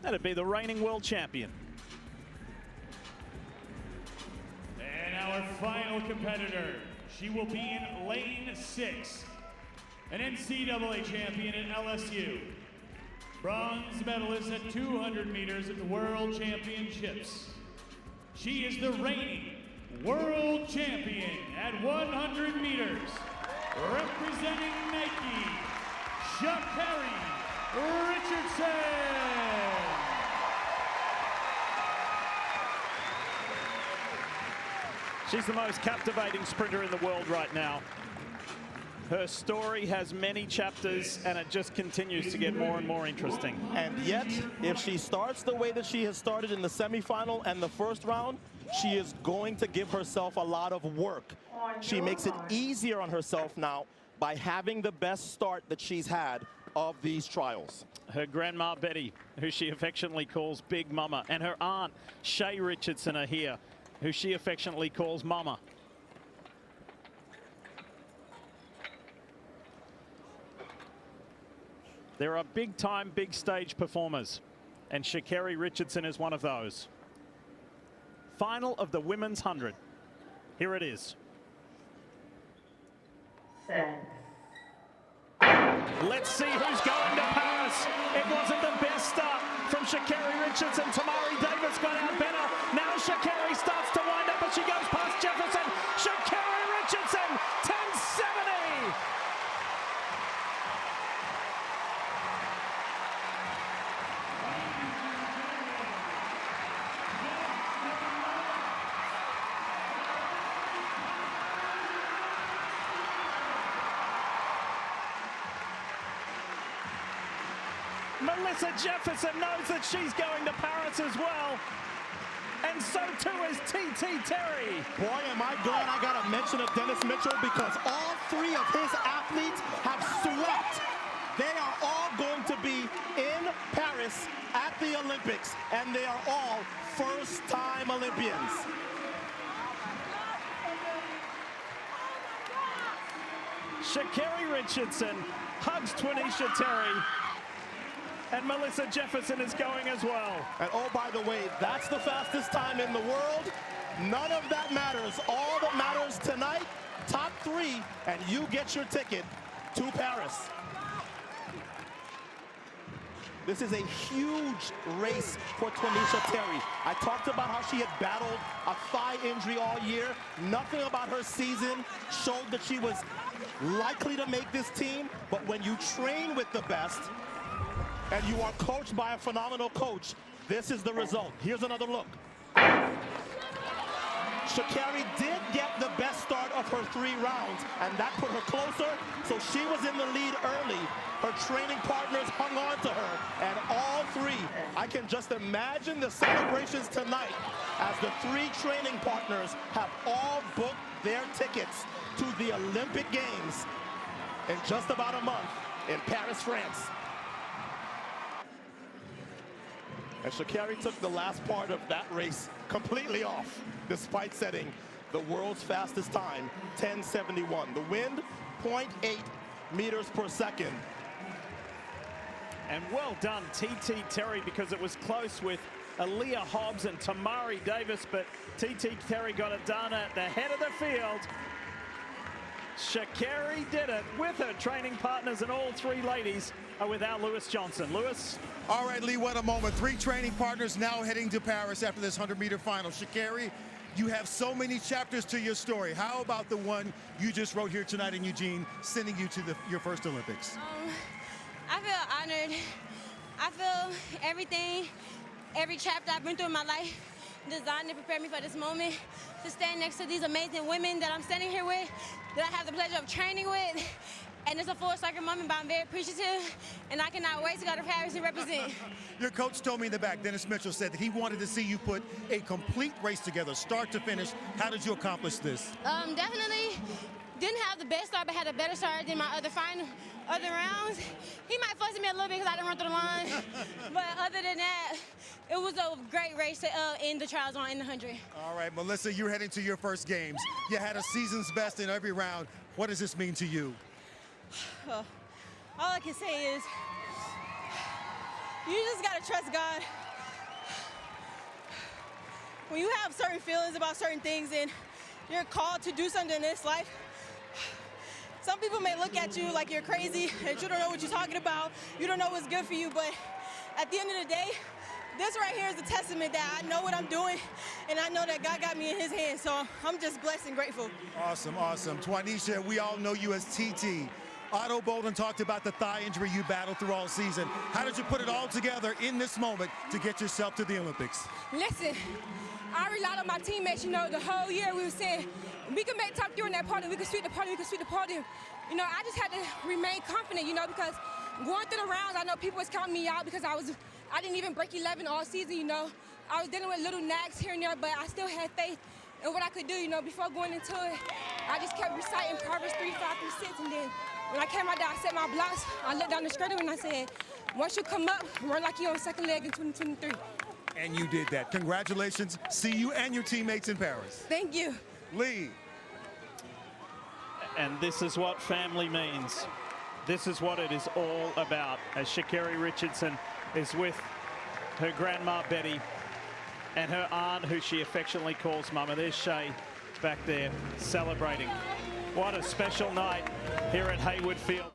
That'd be the reigning world champion. And our final competitor, she will be in lane 6, an NCAA champion at LSU, bronze medalist at 200 meters at the World Championships. She is the reigning world champion at 100 meters, representing Nike, Carri, Richardson. She's the most captivating sprinter in the world right now. Her story has many chapters, and it just continues to get more and more interesting. And yet, if she starts the way that she has started in the semifinal and the first round, she is going to give herself a lot of work. She makes it easier on herself now by having the best start that she's had of these trials. Her grandma, Betty, who she affectionately calls Big Mama, and her aunt, Shay Richardson, are here, who she affectionately calls Mama. There are big-time, big-stage performers, and Carri Richardson is one of those. Final of the women's 100. Here it is. Let's see who's going to Paris. It wasn't the best start from Carri Richardson. Tamari Davis got out better. Now Carri starts to wind up, but she goes past Jefferson. Carri Richardson, 10:70. Melissa Jefferson knows that she's going to Paris as well. And so too is T.T. Terry. Boy, am I glad I got a mention of Dennis Mitchell, because all 3 of his athletes have swept. They are all going to be in Paris at the Olympics, and they are all first-time Olympians. Carri Richardson hugs Twanisha Terry. And Melissa Jefferson is going as well. And oh, by the way, that's the fastest time in the world. None of that matters. All that matters tonight, top 3, and you get your ticket to Paris. This is a huge race for Twanisha Terry. I talked about how she had battled a thigh injury all year. Nothing about her season showed that she was likely to make this team. But when you train with the best, and you are coached by a phenomenal coach, this is the result. Here's another look. Carri did get the best start of her 3 rounds, and that put her closer, so she was in the lead early. Her training partners hung on to her, and all 3. I can just imagine the celebrations tonight as the 3 training partners have all booked their tickets to the Olympic Games in just about a month in Paris, France. And Carri took the last part of that race completely off, despite setting the world's fastest time, 10:71. The wind, 0.8 meters per second. And well done, T.T. Terry, because it was close with Aaliyah Hobbs and Tamari Davis, but T.T. Terry got it done at the head of the field. Carri did it with her training partners, and all 3 ladies are with our Lewis Johnson. Lewis? All right, Lee, what a moment. 3 training partners now heading to Paris after this 100-meter final. Carri, you have so many chapters to your story. How about the one you just wrote here tonight in Eugene, sending you to your first Olympics? I feel honored. I feel everything, every chapter I've been through in my life, designed to prepare me for this moment, to stand next to these amazing women that I'm standing here with, that I have the pleasure of training with. And it's a full circle moment, but I'm very appreciative, and I cannot wait to go to Paris and represent. Your coach told me in the back, Dennis Mitchell, said that he wanted to see you put a complete race together, start to finish. How did you accomplish this? Definitely didn't have the best start, but had a better start than my other rounds. He might fuss at me a little bit because I didn't run through the line. But other than that, it was a great race to end the trials on in the 100. All right, Melissa, you're heading to your first games. You had a season's best in every round. What does this mean to you? All I can say is You just gotta trust God. When you have certain feelings about certain things and you're called to do something in this life, some people may look at you like you're crazy and you don't know what you're talking about. You don't know what's good for you, but at the end of the day, this right here is a testament that I know what I'm doing and I know that God got me in his hands. So I'm just blessed and grateful. Awesome, awesome. Twanisha, we all know you as TT. Otto Bolden talked about the thigh injury you battled through all season. How did you put it all together in this moment to get yourself to the Olympics? Listen, I relied on my teammates, you know, the whole year we were saying, we can make top 3 in that podium, we can sweep the podium, we can sweep the podium. You know, I just had to remain confident, you know, because going through the rounds, I know people was counting me out because I didn't even break 11 all season, you know. I was dealing with little nags here and there, but I still had faith in what I could do, you know. Before going into it, I just kept reciting Proverbs 3, 5 through 6, and then when I came out there, I set my blocks, I looked down the straightaway and I said, once you come up, run like you're on second leg in 2023. And you did that. Congratulations. See you and your teammates in Paris. Thank you. Lee. And this is what family means. This is what it is all about, as Carri Richardson is with her grandma Betty and her aunt, who she affectionately calls Mama. There's Shay back there celebrating. What a special night here at Hayward Field.